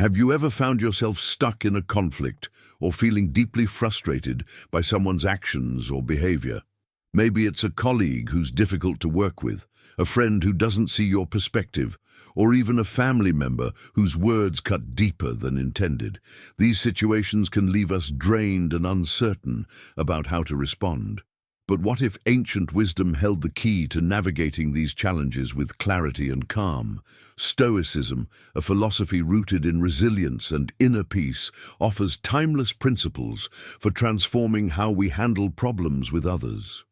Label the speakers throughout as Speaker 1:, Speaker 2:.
Speaker 1: Have you ever found yourself stuck in a conflict or feeling deeply frustrated by someone's actions or behavior? Maybe it's a colleague who's difficult to work with, a friend who doesn't see your perspective, or even a family member whose words cut deeper than intended. These situations can leave us drained and uncertain about how to respond. But what if ancient wisdom held the key to navigating these challenges with clarity and calm? Stoicism, a philosophy rooted in resilience and inner peace, offers timeless principles for transforming how we handle problems with others.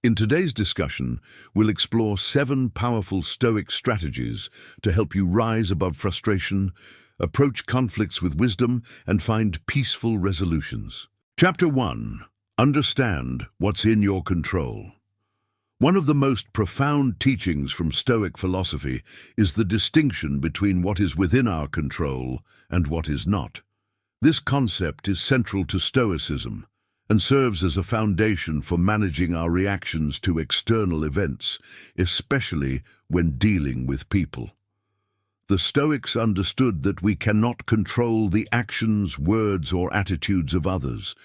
Speaker 1: In today's discussion, we'll explore 7 powerful Stoic strategies to help you rise above frustration, approach conflicts with wisdom, and find peaceful resolutions. Chapter 1. Understand what's in your control. One of the most profound teachings from Stoic philosophy is the distinction between what is within our control and what is not. This concept is central to Stoicism and serves as a foundation for managing our reactions to external events, especially when dealing with people. The Stoics understood that we cannot control the actions, words, or attitudes of others.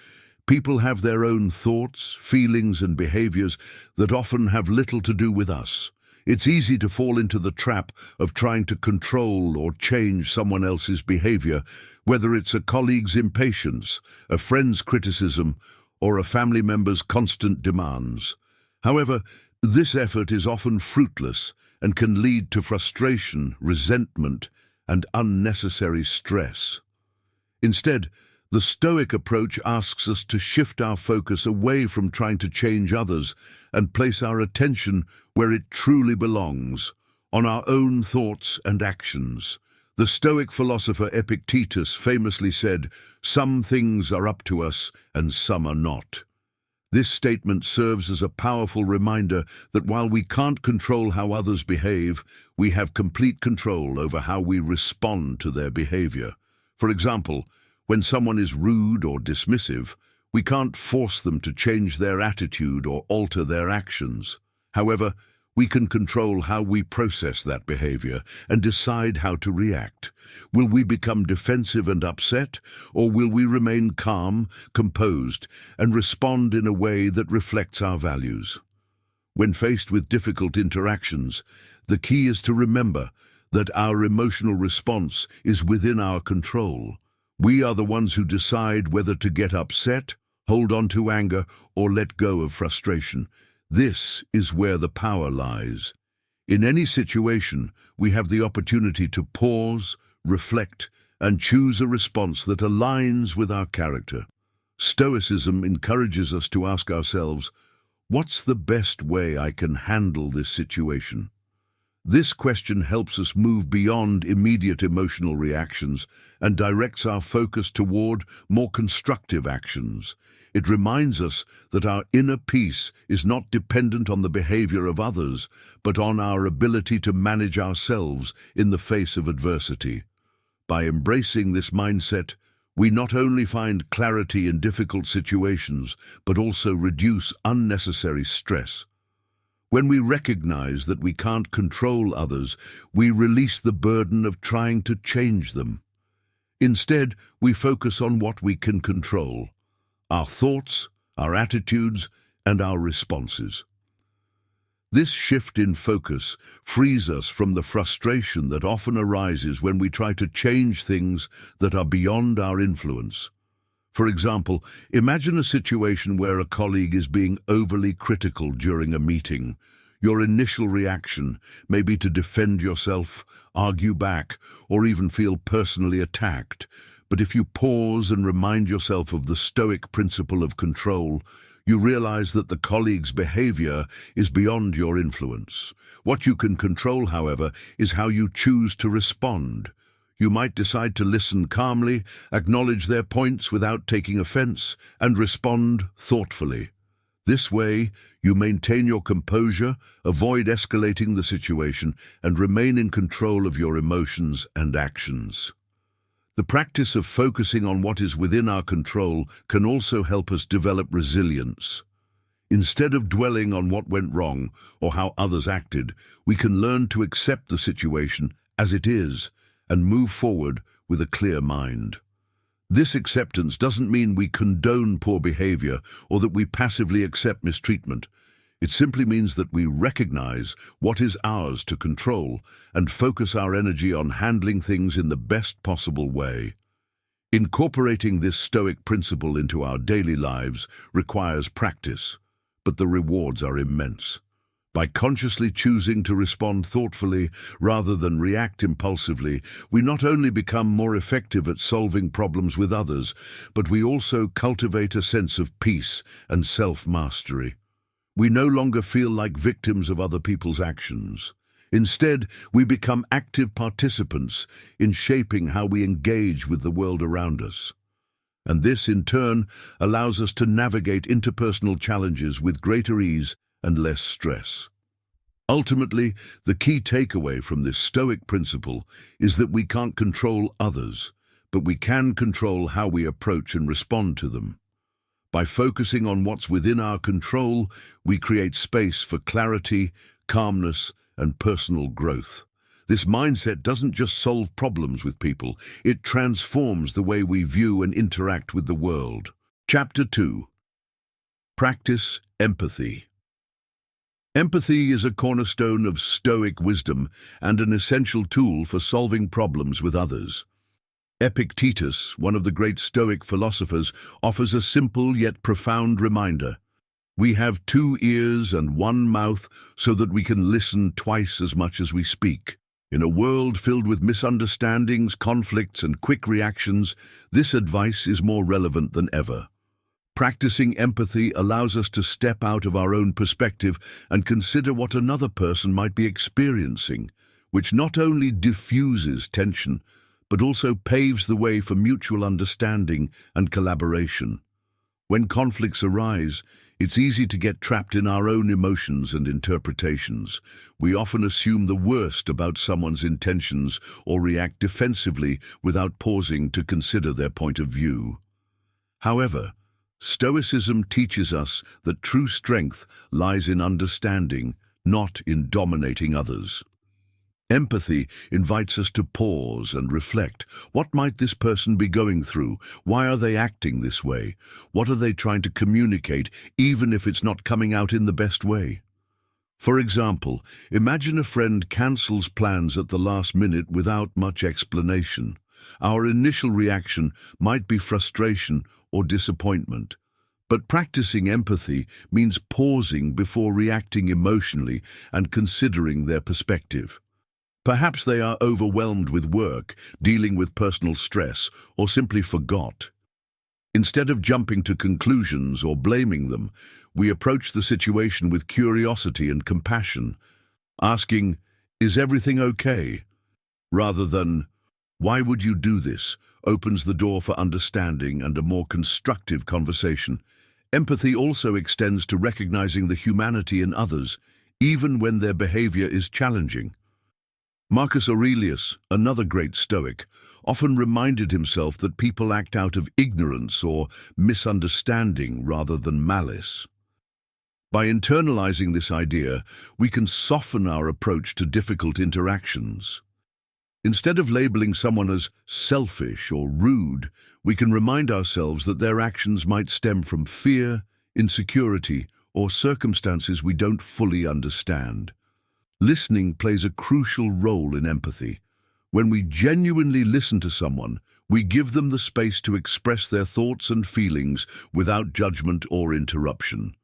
Speaker 1: People have their own thoughts, feelings, and behaviors that often have little to do with us. It's easy to fall into the trap of trying to control or change someone else's behavior, whether it's a colleague's impatience, a friend's criticism, or a family member's constant demands. However, this effort is often fruitless and can lead to frustration, resentment, and unnecessary stress. Instead, the Stoic approach asks us to shift our focus away from trying to change others and place our attention where it truly belongs, on our own thoughts and actions. The Stoic philosopher Epictetus famously said, "Some things are up to us and some are not." This statement serves as a powerful reminder that while we can't control how others behave, we have complete control over how we respond to their behavior. For example, when someone is rude or dismissive, we can't force them to change their attitude or alter their actions. However, we can control how we process that behavior and decide how to react. Will we become defensive and upset, or will we remain calm, composed, and respond in a way that reflects our values? When faced with difficult interactions, the key is to remember that our emotional response is within our control. We are the ones who decide whether to get upset, hold on to anger, or let go of frustration. This is where the power lies. In any situation, we have the opportunity to pause, reflect, and choose a response that aligns with our character. Stoicism encourages us to ask ourselves, what's the best way I can handle this situation? This question helps us move beyond immediate emotional reactions and directs our focus toward more constructive actions. It reminds us that our inner peace is not dependent on the behavior of others, but on our ability to manage ourselves in the face of adversity. By embracing this mindset, we not only find clarity in difficult situations, but also reduce unnecessary stress. When we recognize that we can't control others, we release the burden of trying to change them. Instead, we focus on what we can control: our thoughts, our attitudes, and our responses. This shift in focus frees us from the frustration that often arises when we try to change things that are beyond our influence. For example, imagine a situation where a colleague is being overly critical during a meeting. Your initial reaction may be to defend yourself, argue back, or even feel personally attacked. But if you pause and remind yourself of the Stoic principle of control, you realize that the colleague's behavior is beyond your influence. What you can control, however, is how you choose to respond. You might decide to listen calmly, acknowledge their points without taking offense, and respond thoughtfully. This way, you maintain your composure, avoid escalating the situation, and remain in control of your emotions and actions. The practice of focusing on what is within our control can also help us develop resilience. Instead of dwelling on what went wrong or how others acted, we can learn to accept the situation as it is and move forward with a clear mind. This acceptance doesn't mean we condone poor behavior or that we passively accept mistreatment. It simply means that we recognize what is ours to control and focus our energy on handling things in the best possible way. Incorporating this Stoic principle into our daily lives requires practice, but the rewards are immense. By consciously choosing to respond thoughtfully rather than react impulsively, we not only become more effective at solving problems with others, but we also cultivate a sense of peace and self-mastery. We no longer feel like victims of other people's actions. Instead, we become active participants in shaping how we engage with the world around us. And this, in turn, allows us to navigate interpersonal challenges with greater ease and less stress. Ultimately, the key takeaway from this Stoic principle is that we can't control others, but we can control how we approach and respond to them. By focusing on what's within our control, we create space for clarity, calmness, and personal growth. This mindset doesn't just solve problems with people, it transforms the way we view and interact with the world. Chapter 2. Practice empathy. Empathy is a cornerstone of Stoic wisdom and an essential tool for solving problems with others. Epictetus, one of the great Stoic philosophers, offers a simple yet profound reminder. We have 2 ears and 1 mouth so that we can listen twice as much as we speak. In a world filled with misunderstandings, conflicts, and quick reactions, this advice is more relevant than ever. Practicing empathy allows us to step out of our own perspective and consider what another person might be experiencing, which not only diffuses tension, but also paves the way for mutual understanding and collaboration. When conflicts arise, it's easy to get trapped in our own emotions and interpretations. We often assume the worst about someone's intentions or react defensively without pausing to consider their point of view. However, Stoicism teaches us that true strength lies in understanding, not in dominating others. Empathy invites us to pause and reflect. What might this person be going through? Why are they acting this way? What are they trying to communicate, even if it's not coming out in the best way? For example, imagine a friend cancels plans at the last minute without much explanation. Our initial reaction might be frustration or disappointment. But practicing empathy means pausing before reacting emotionally and considering their perspective. Perhaps they are overwhelmed with work, dealing with personal stress, or simply forgot. Instead of jumping to conclusions or blaming them, we approach the situation with curiosity and compassion, asking, "Is everything okay?" rather than, "Why would you do this?" opens the door for understanding and a more constructive conversation. Empathy also extends to recognizing the humanity in others, even when their behavior is challenging. Marcus Aurelius, another great Stoic, often reminded himself that people act out of ignorance or misunderstanding rather than malice. By internalizing this idea, we can soften our approach to difficult interactions. Instead of labeling someone as selfish or rude, we can remind ourselves that their actions might stem from fear, insecurity, or circumstances we don't fully understand. Listening plays a crucial role in empathy. When we genuinely listen to someone, we give them the space to express their thoughts and feelings without judgment or interruption.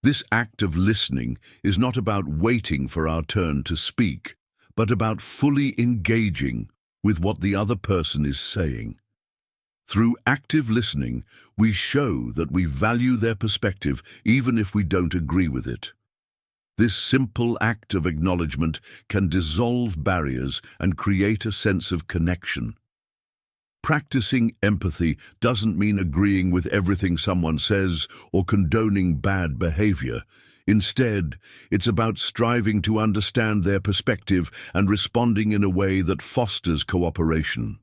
Speaker 1: This act of listening is not about waiting for our turn to speak, but about fully engaging with what the other person is saying. Through active listening, we show that we value their perspective even if we don't agree with it. This simple act of acknowledgement can dissolve barriers and create a sense of connection. Practicing empathy doesn't mean agreeing with everything someone says or condoning bad behavior. Instead, it's about striving to understand their perspective and responding in a way that fosters cooperation.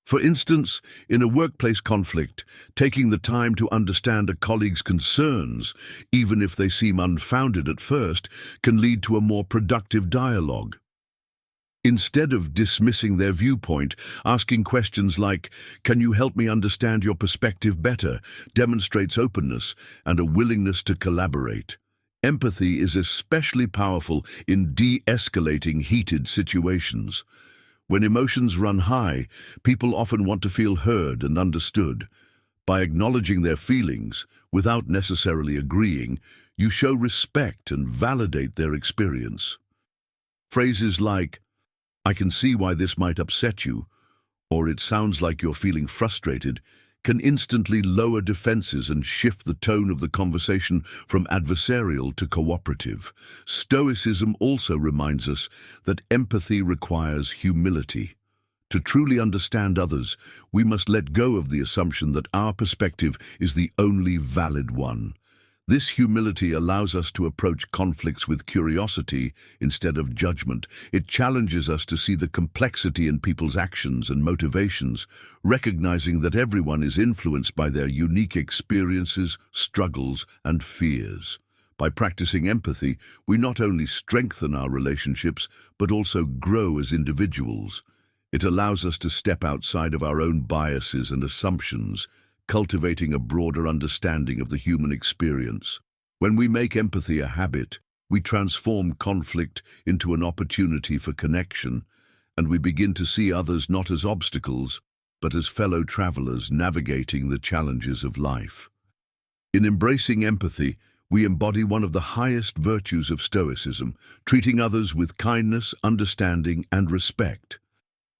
Speaker 1: For instance, in a workplace conflict, taking the time to understand a colleague's concerns, even if they seem unfounded at first, can lead to a more productive dialogue. Instead of dismissing their viewpoint, asking questions like, "Can you help me understand your perspective better?" demonstrates openness and a willingness to collaborate. Empathy is especially powerful in de-escalating heated situations. When emotions run high, people often want to feel heard and understood. By acknowledging their feelings, without necessarily agreeing, you show respect and validate their experience. Phrases like, "I can see why this might upset you," or "It sounds like you're feeling frustrated," can instantly lower defenses and shift the tone of the conversation from adversarial to cooperative. Stoicism also reminds us that empathy requires humility. To truly understand others, we must let go of the assumption that our perspective is the only valid one. This humility allows us to approach conflicts with curiosity instead of judgment. It challenges us to see the complexity in people's actions and motivations, recognizing that everyone is influenced by their unique experiences, struggles, and fears. By practicing empathy, we not only strengthen our relationships, but also grow as individuals. It allows us to step outside of our own biases and assumptions, cultivating a broader understanding of the human experience. When we make empathy a habit, we transform conflict into an opportunity for connection, and we begin to see others not as obstacles, but as fellow travelers navigating the challenges of life. In embracing empathy, we embody one of the highest virtues of Stoicism, treating others with kindness, understanding, and respect.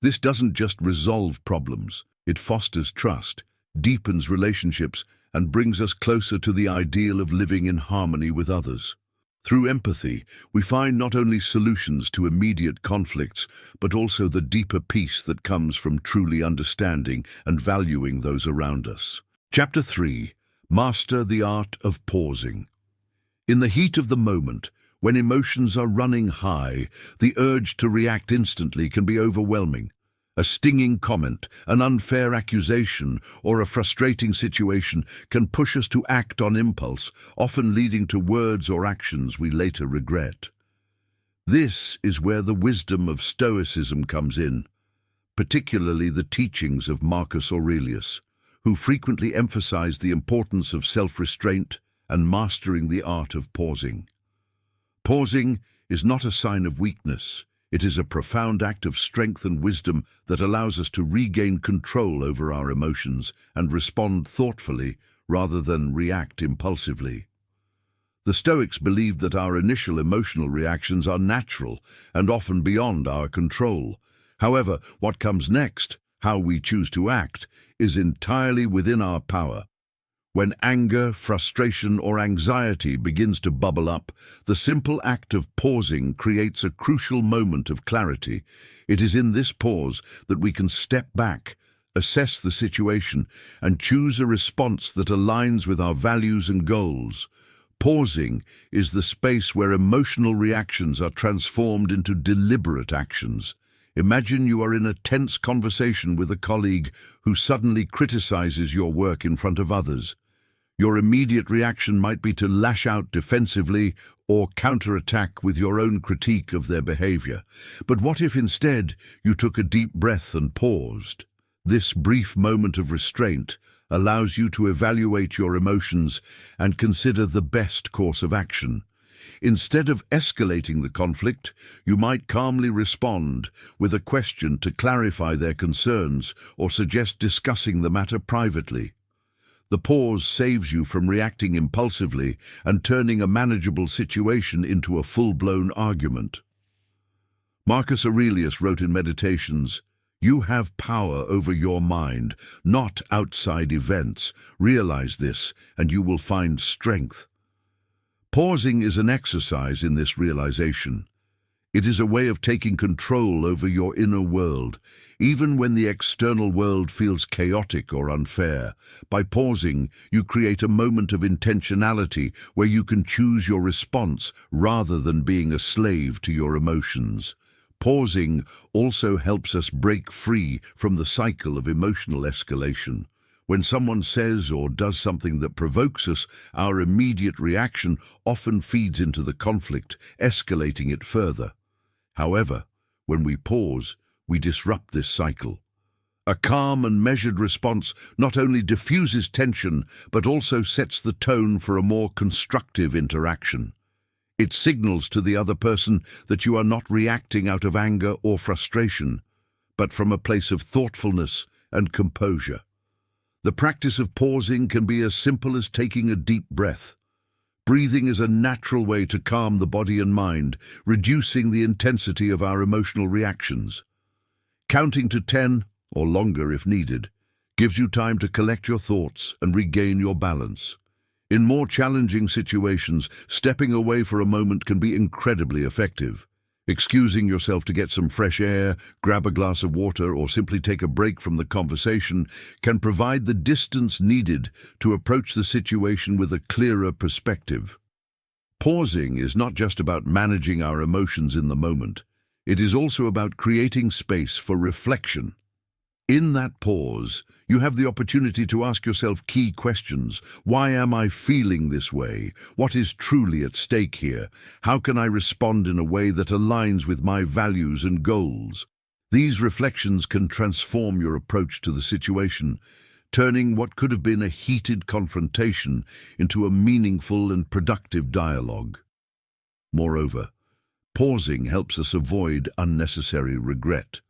Speaker 1: This doesn't just resolve problems, it fosters trust, deepens relationships, and brings us closer to the ideal of living in harmony with others. Through empathy, we find not only solutions to immediate conflicts, but also the deeper peace that comes from truly understanding and valuing those around us. Chapter 3. Master the Art of Pausing. In the heat of the moment, when emotions are running high, the urge to react instantly can be overwhelming. A stinging comment, an unfair accusation, or a frustrating situation can push us to act on impulse, often leading to words or actions we later regret. This is where the wisdom of Stoicism comes in, particularly the teachings of Marcus Aurelius, who frequently emphasized the importance of self-restraint and mastering the art of pausing. Pausing is not a sign of weakness. It is a profound act of strength and wisdom that allows us to regain control over our emotions and respond thoughtfully rather than react impulsively. The Stoics believed that our initial emotional reactions are natural and often beyond our control. However, what comes next, how we choose to act, is entirely within our power. When anger, frustration, or anxiety begins to bubble up, the simple act of pausing creates a crucial moment of clarity. It is in this pause that we can step back, assess the situation, and choose a response that aligns with our values and goals. Pausing is the space where emotional reactions are transformed into deliberate actions. Imagine you are in a tense conversation with a colleague who suddenly criticizes your work in front of others. Your immediate reaction might be to lash out defensively or counterattack with your own critique of their behavior. But what if instead you took a deep breath and paused? This brief moment of restraint allows you to evaluate your emotions and consider the best course of action. Instead of escalating the conflict, you might calmly respond with a question to clarify their concerns or suggest discussing the matter privately. The pause saves you from reacting impulsively and turning a manageable situation into a full-blown argument. Marcus Aurelius wrote in Meditations, "You have power over your mind, not outside events. Realize this, and you will find strength." Pausing is an exercise in this realization. It is a way of taking control over your inner world, even when the external world feels chaotic or unfair. By pausing, you create a moment of intentionality where you can choose your response rather than being a slave to your emotions. Pausing also helps us break free from the cycle of emotional escalation. When someone says or does something that provokes us, our immediate reaction often feeds into the conflict, escalating it further. However, When we pause, we disrupt this cycle. A calm and measured response not only diffuses tension, but also sets the tone for a more constructive interaction. It signals to the other person that you are not reacting out of anger or frustration, but from a place of thoughtfulness and composure. The practice of pausing can be as simple as taking a deep breath. Breathing is a natural way to calm the body and mind, reducing the intensity of our emotional reactions. Counting to 10, or longer if needed, gives you time to collect your thoughts and regain your balance. In more challenging situations, stepping away for a moment can be incredibly effective. Excusing yourself to get some fresh air, grab a glass of water, or simply take a break from the conversation can provide the distance needed to approach the situation with a clearer perspective. Pausing is not just about managing our emotions in the moment. It is also about creating space for reflection. In that pause, you have the opportunity to ask yourself key questions. Why am I feeling this way? What is truly at stake here? How can I respond in a way that aligns with my values and goals? These reflections can transform your approach to the situation, turning what could have been a heated confrontation into a meaningful and productive dialogue. Moreover, pausing helps us avoid unnecessary regret.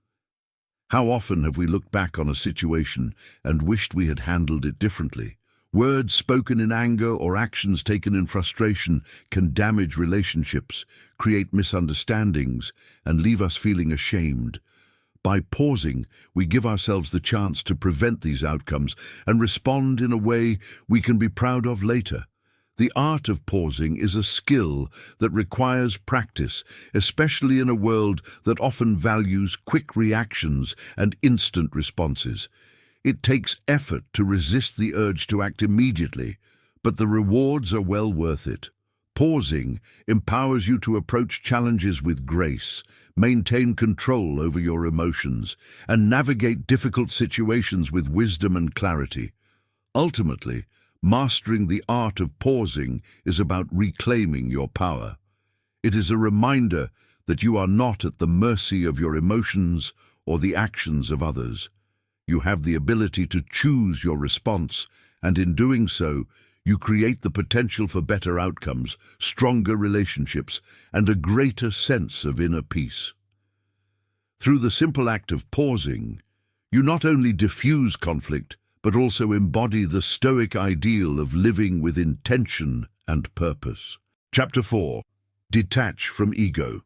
Speaker 1: How often have we looked back on a situation and wished we had handled it differently? Words spoken in anger or actions taken in frustration can damage relationships, create misunderstandings, and leave us feeling ashamed. By pausing, we give ourselves the chance to prevent these outcomes and respond in a way we can be proud of later. The art of pausing is a skill that requires practice, especially in a world that often values quick reactions and instant responses. It takes effort to resist the urge to act immediately, but the rewards are well worth it. Pausing empowers you to approach challenges with grace, maintain control over your emotions, and navigate difficult situations with wisdom and clarity. Ultimately, mastering the art of pausing is about reclaiming your power. It is a reminder that you are not at the mercy of your emotions or the actions of others. You have the ability to choose your response, and in doing so, you create the potential for better outcomes, stronger relationships, and a greater sense of inner peace. Through the simple act of pausing, you not only diffuse conflict, but also embody the Stoic ideal of living with intention and purpose. Chapter 4. Detach from ego.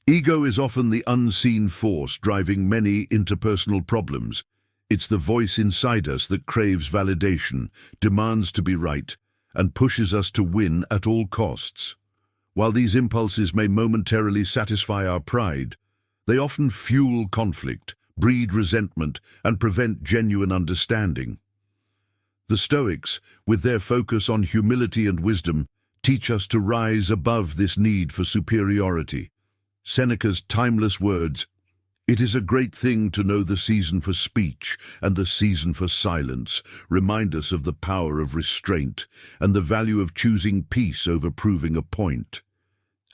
Speaker 1: Ego is often the unseen force driving many interpersonal problems. It's the voice inside us that craves validation, demands to be right, and pushes us to win at all costs. While these impulses may momentarily satisfy our pride, they often fuel conflict, breed resentment, and prevent genuine understanding. The Stoics, with their focus on humility and wisdom, teach us to rise above this need for superiority. Seneca's timeless words, "It is a great thing to know the season for speech and the season for silence," remind us of the power of restraint and the value of choosing peace over proving a point.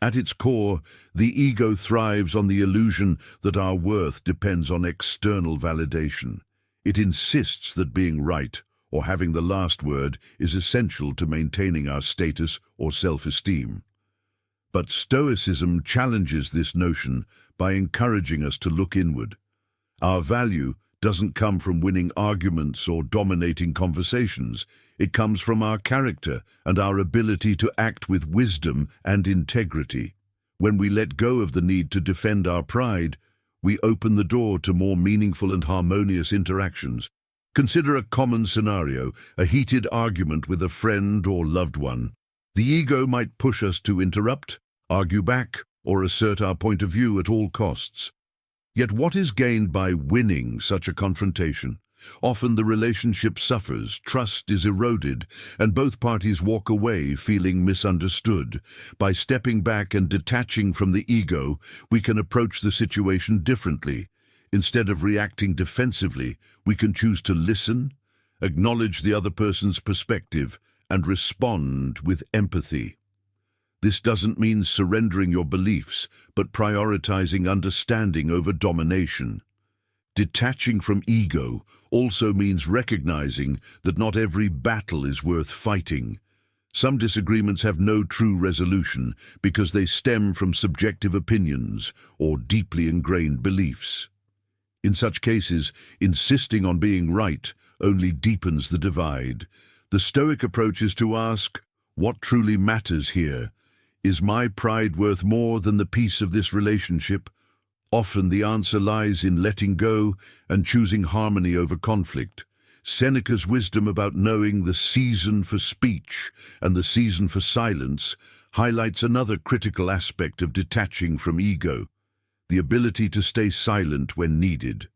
Speaker 1: At its core, the ego thrives on the illusion that our worth depends on external validation. It insists that being right or having the last word is essential to maintaining our status or self-esteem. But Stoicism challenges this notion by encouraging us to look inward. Our value doesn't come from winning arguments or dominating conversations. It comes from our character and our ability to act with wisdom and integrity. When we let go of the need to defend our pride, we open the door to more meaningful and harmonious interactions. Consider a common scenario, a heated argument with a friend or loved one. The ego might push us to interrupt, argue back, or assert our point of view at all costs. Yet what is gained by winning such a confrontation? Often the relationship suffers, trust is eroded, and both parties walk away feeling misunderstood. By stepping back and detaching from the ego, we can approach the situation differently. Instead of reacting defensively, we can choose to listen, acknowledge the other person's perspective, and respond with empathy. This doesn't mean surrendering your beliefs, but prioritizing understanding over domination. Detaching from ego also means recognizing that not every battle is worth fighting. Some disagreements have no true resolution because they stem from subjective opinions or deeply ingrained beliefs. In such cases, insisting on being right only deepens the divide. The Stoic approach is to ask, what truly matters here? Is my pride worth more than the peace of this relationship? Often the answer lies in letting go and choosing harmony over conflict. Seneca's wisdom about knowing the season for speech and the season for silence highlights another critical aspect of detaching from ego, the ability to stay silent when needed.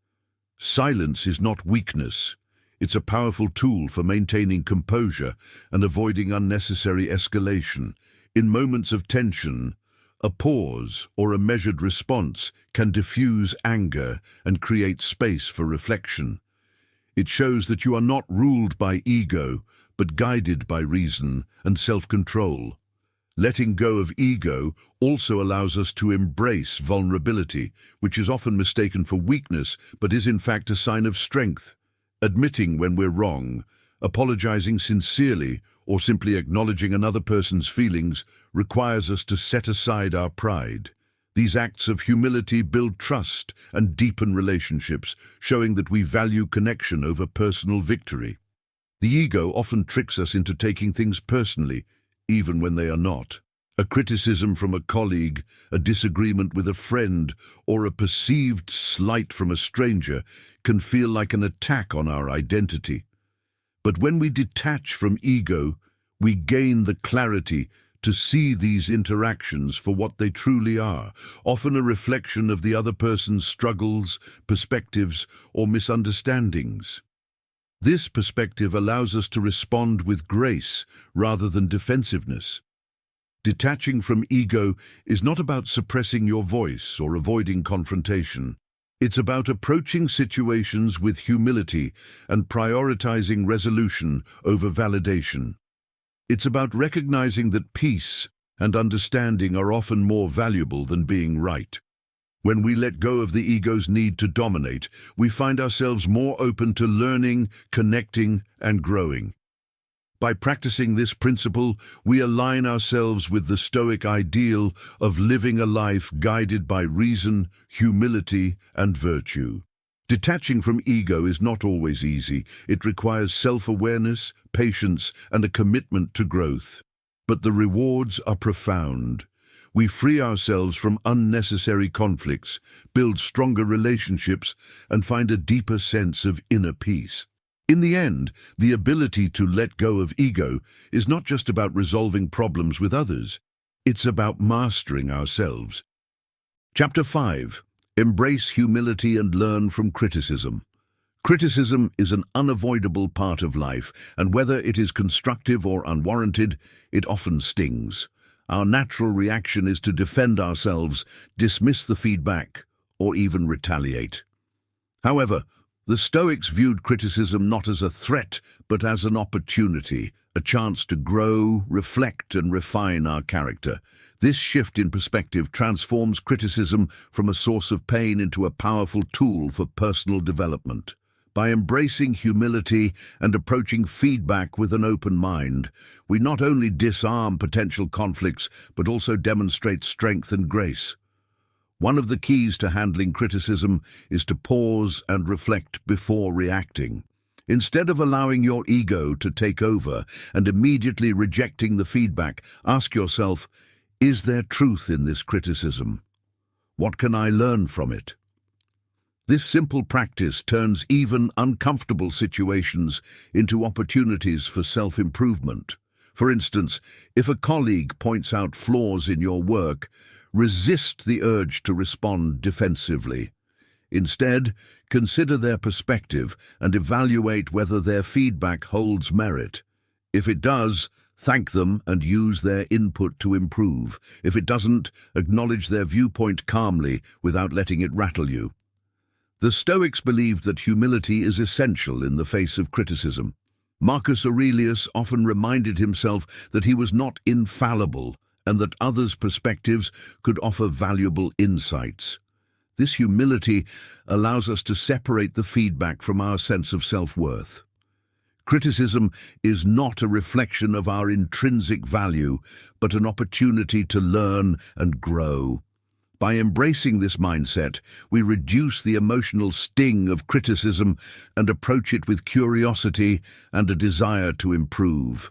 Speaker 1: Silence is not weakness. It's a powerful tool for maintaining composure and avoiding unnecessary escalation. In moments of tension, a pause or a measured response can diffuse anger and create space for reflection. It shows that you are not ruled by ego, but guided by reason and self-control. Letting go of ego also allows us to embrace vulnerability, which is often mistaken for weakness, but is in fact a sign of strength. Admitting when we're wrong, apologizing sincerely, or simply acknowledging another person's feelings requires us to set aside our pride. These acts of humility build trust and deepen relationships, showing that we value connection over personal victory. The ego often tricks us into taking things personally, even when they are not. A criticism from a colleague, a disagreement with a friend, or a perceived slight from a stranger can feel like an attack on our identity. But when we detach from ego, we gain the clarity to see these interactions for what they truly are, often a reflection of the other person's struggles, perspectives, or misunderstandings. This perspective allows us to respond with grace rather than defensiveness. Detaching from ego is not about suppressing your voice or avoiding confrontation. It's about approaching situations with humility and prioritizing resolution over validation. It's about recognizing that peace and understanding are often more valuable than being right. When we let go of the ego's need to dominate, we find ourselves more open to learning, connecting, and growing. By practicing this principle, we align ourselves with the Stoic ideal of living a life guided by reason, humility, and virtue. Detaching from ego is not always easy. It requires self-awareness, patience, and a commitment to growth. But the rewards are profound. We free ourselves from unnecessary conflicts, build stronger relationships, and find a deeper sense of inner peace. In the end, the ability to let go of ego is not just about resolving problems with others. It's about mastering ourselves. Chapter 5. Embrace humility and learn from criticism. Criticism is an unavoidable part of life, and whether it is constructive or unwarranted, it often stings. Our natural reaction is to defend ourselves, dismiss the feedback, or even retaliate. However, the Stoics viewed criticism not as a threat, but as an opportunity, a chance to grow, reflect, and refine our character. This shift in perspective transforms criticism from a source of pain into a powerful tool for personal development. By embracing humility and approaching feedback with an open mind, we not only disarm potential conflicts, but also demonstrate strength and grace. One of the keys to handling criticism is to pause and reflect before reacting. Instead of allowing your ego to take over and immediately rejecting the feedback, ask yourself, is there truth in this criticism? What can I learn from it? This simple practice turns even uncomfortable situations into opportunities for self-improvement. For instance, if a colleague points out flaws in your work, resist the urge to respond defensively. Instead, consider their perspective and evaluate whether their feedback holds merit. If it does, thank them and use their input to improve. If it doesn't, acknowledge their viewpoint calmly without letting it rattle you. The Stoics believed that humility is essential in the face of criticism. Marcus Aurelius often reminded himself that he was not infallible and that others' perspectives could offer valuable insights. This humility allows us to separate the feedback from our sense of self-worth. Criticism is not a reflection of our intrinsic value, but an opportunity to learn and grow. By embracing this mindset, we reduce the emotional sting of criticism and approach it with curiosity and a desire to improve.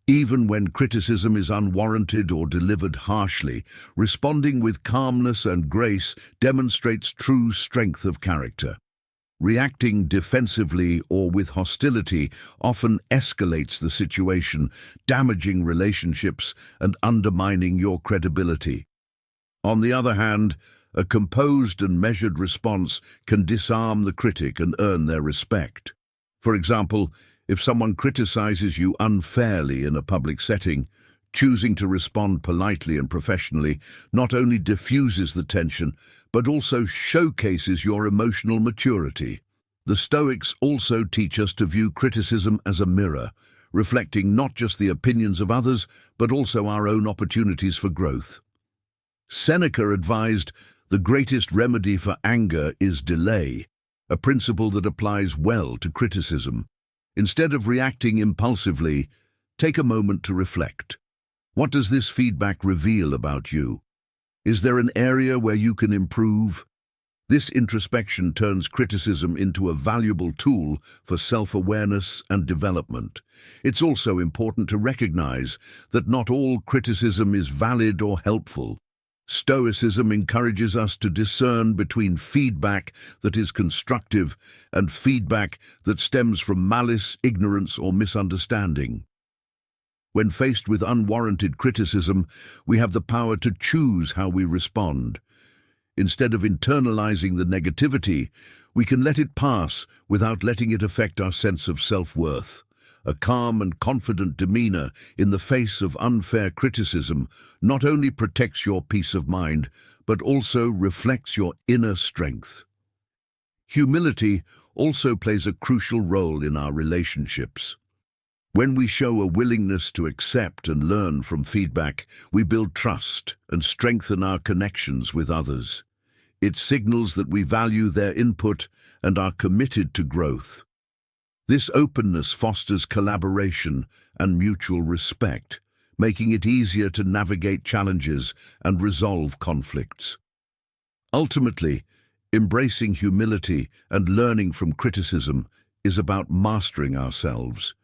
Speaker 1: Even when criticism is unwarranted or delivered harshly, responding with calmness and grace demonstrates true strength of character. Reacting defensively or with hostility often escalates the situation, damaging relationships and undermining your credibility. On the other hand, a composed and measured response can disarm the critic and earn their respect. For example, if someone criticizes you unfairly in a public setting, choosing to respond politely and professionally not only diffuses the tension, but also showcases your emotional maturity. The Stoics also teach us to view criticism as a mirror, reflecting not just the opinions of others, but also our own opportunities for growth. Seneca advised, "The greatest remedy for anger is delay," a principle that applies well to criticism. Instead of reacting impulsively, take a moment to reflect. What does this feedback reveal about you? Is there an area where you can improve? This introspection turns criticism into a valuable tool for self-awareness and development. It's also important to recognize that not all criticism is valid or helpful. Stoicism encourages us to discern between feedback that is constructive and feedback that stems from malice, ignorance, or misunderstanding. When faced with unwarranted criticism, we have the power to choose how we respond. Instead of internalizing the negativity, we can let it pass without letting it affect our sense of self-worth. A calm and confident demeanor in the face of unfair criticism not only protects your peace of mind, but also reflects your inner strength. Humility also plays a crucial role in our relationships. When we show a willingness to accept and learn from feedback, we build trust and strengthen our connections with others. It signals that we value their input and are committed to growth. This openness fosters collaboration and mutual respect, making it easier to navigate challenges and resolve conflicts. Ultimately, embracing humility and learning from criticism is about mastering ourselves.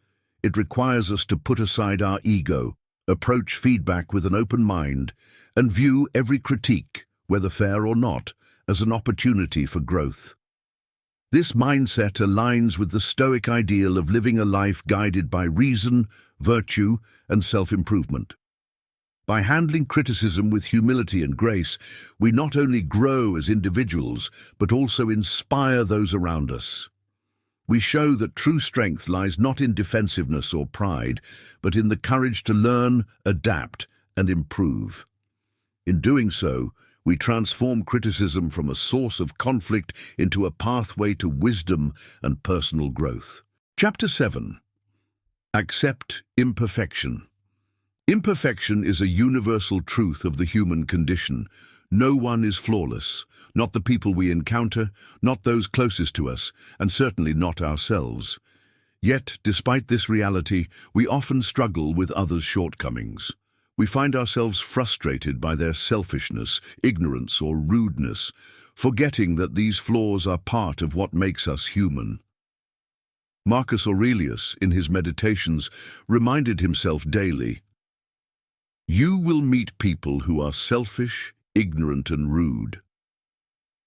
Speaker 1: It requires us to put aside our ego, approach feedback with an open mind, and view every critique, whether fair or not, as an opportunity for growth. This mindset aligns with the Stoic ideal of living a life guided by reason, virtue, and self-improvement. By handling criticism with humility and grace, we not only grow as individuals, but also inspire those around us. We show that true strength lies not in defensiveness or pride, but in the courage to learn, adapt, and improve. In doing so, we transform criticism from a source of conflict into a pathway to wisdom and personal growth. Chapter 7. Accept imperfection. Imperfection is a universal truth of the human condition. No one is flawless, not the people we encounter, not those closest to us, and certainly not ourselves. Yet, despite this reality, we often struggle with others' shortcomings. We find ourselves frustrated by their selfishness, ignorance, or rudeness, forgetting that these flaws are part of what makes us human. Marcus Aurelius, in his Meditations, reminded himself daily, "You will meet people who are selfish, ignorant, and rude."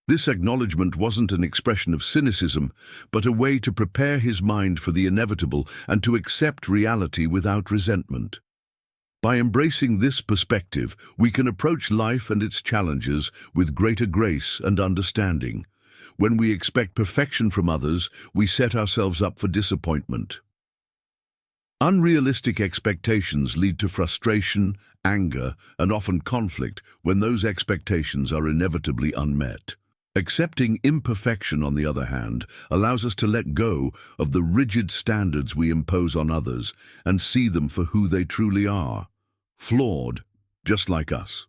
Speaker 1: This acknowledgement wasn't an expression of cynicism, but a way to prepare his mind for the inevitable and to accept reality without resentment. By embracing this perspective, we can approach life and its challenges with greater grace and understanding. When we expect perfection from others, we set ourselves up for disappointment. Unrealistic expectations lead to frustration, anger, and often conflict when those expectations are inevitably unmet. Accepting imperfection, on the other hand, allows us to let go of the rigid standards we impose on others and see them for who they truly are, flawed, just like us.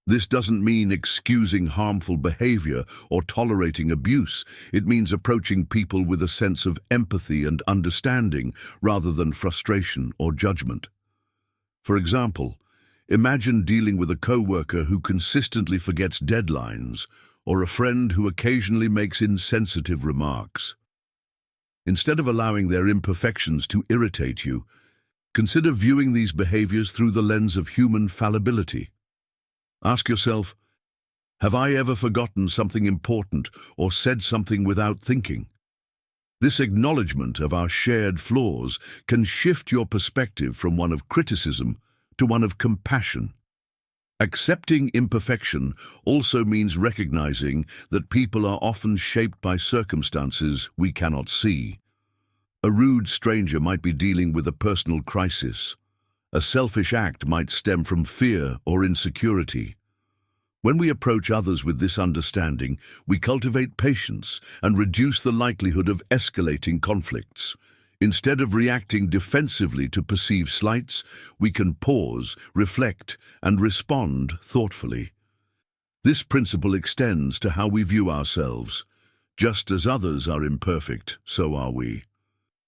Speaker 1: This doesn't mean excusing harmful behavior or tolerating abuse. It means approaching people with a sense of empathy and understanding rather than frustration or judgment. For example, imagine dealing with a coworker who consistently forgets deadlines or a friend who occasionally makes insensitive remarks. Instead of allowing their imperfections to irritate you, consider viewing these behaviors through the lens of human fallibility. Ask yourself, have I ever forgotten something important or said something without thinking? This acknowledgement of our shared flaws can shift your perspective from one of criticism to one of compassion. Accepting imperfection also means recognizing that people are often shaped by circumstances we cannot see. A rude stranger might be dealing with a personal crisis. A selfish act might stem from fear or insecurity. When we approach others with this understanding, we cultivate patience and reduce the likelihood of escalating conflicts. Instead of reacting defensively to perceived slights, we can pause, reflect, and respond thoughtfully. This principle extends to how we view ourselves. Just as others are imperfect, so are we.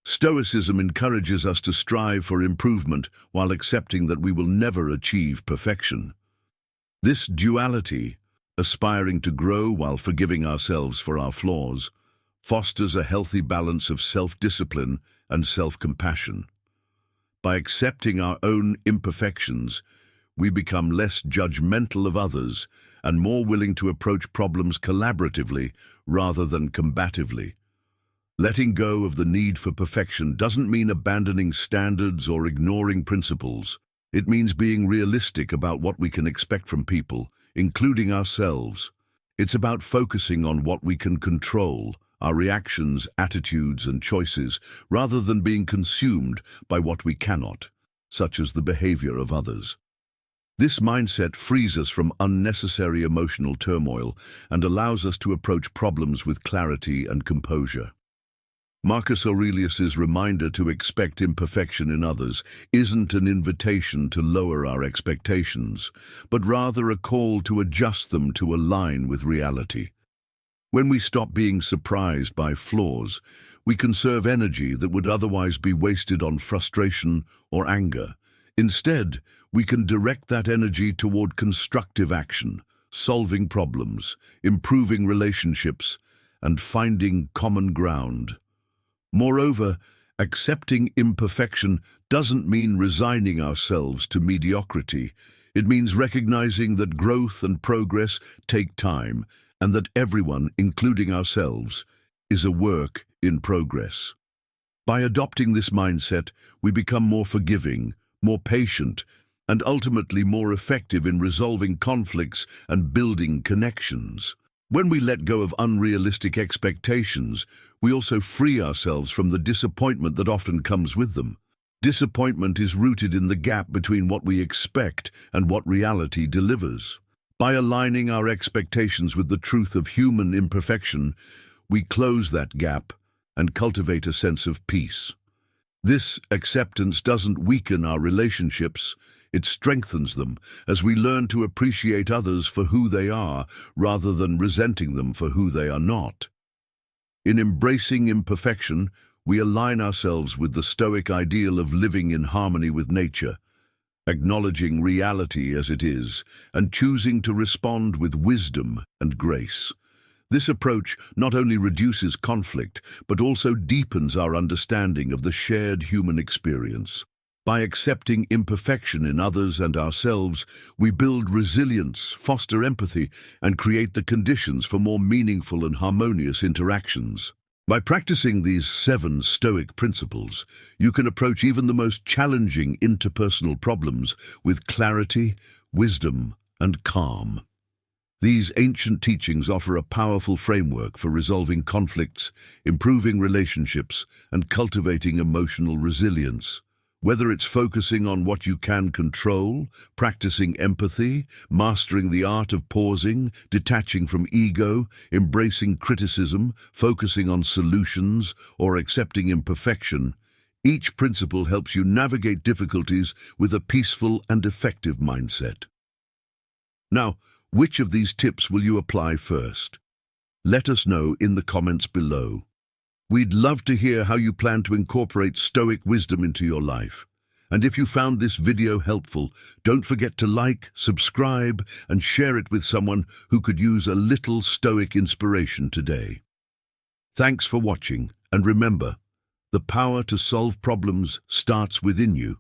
Speaker 1: Stoicism encourages us to strive for improvement while accepting that we will never achieve perfection. This duality, aspiring to grow while forgiving ourselves for our flaws, fosters a healthy balance of self-discipline and self-compassion. By accepting our own imperfections, we become less judgmental of others and more willing to approach problems collaboratively rather than combatively. Letting go of the need for perfection doesn't mean abandoning standards or ignoring principles. It means being realistic about what we can expect from people, including ourselves. It's about focusing on what we can control, our reactions, attitudes, and choices, rather than being consumed by what we cannot, such as the behavior of others. This mindset frees us from unnecessary emotional turmoil and allows us to approach problems with clarity and composure. Marcus Aurelius's reminder to expect imperfection in others isn't an invitation to lower our expectations, but rather a call to adjust them to align with reality. When we stop being surprised by flaws, we conserve energy that would otherwise be wasted on frustration or anger. Instead, we can direct that energy toward constructive action, solving problems, improving relationships, and finding common ground. Moreover, accepting imperfection doesn't mean resigning ourselves to mediocrity. It means recognizing that growth and progress take time and that everyone, including ourselves, is a work in progress. By adopting this mindset, we become more forgiving, more patient, and ultimately more effective in resolving conflicts and building connections. When we let go of unrealistic expectations, we also free ourselves from the disappointment that often comes with them. Disappointment is rooted in the gap between what we expect and what reality delivers. By aligning our expectations with the truth of human imperfection, we close that gap and cultivate a sense of peace. This acceptance doesn't weaken our relationships, it strengthens them as we learn to appreciate others for who they are rather than resenting them for who they are not. In embracing imperfection, we align ourselves with the Stoic ideal of living in harmony with nature, acknowledging reality as it is and choosing to respond with wisdom and grace. This approach not only reduces conflict, but also deepens our understanding of the shared human experience. By accepting imperfection in others and ourselves, we build resilience, foster empathy, and create the conditions for more meaningful and harmonious interactions. By practicing these 7 Stoic principles, you can approach even the most challenging interpersonal problems with clarity, wisdom, and calm. These ancient teachings offer a powerful framework for resolving conflicts, improving relationships, and cultivating emotional resilience. Whether it's focusing on what you can control, practicing empathy, mastering the art of pausing, detaching from ego, embracing criticism, focusing on solutions, or accepting imperfection, each principle helps you navigate difficulties with a peaceful and effective mindset. Now, which of these tips will you apply first? Let us know in the comments below. We'd love to hear how you plan to incorporate Stoic wisdom into your life. And if you found this video helpful, don't forget to like, subscribe, and share it with someone who could use a little Stoic inspiration today. Thanks for watching, and remember, the power to solve problems starts within you.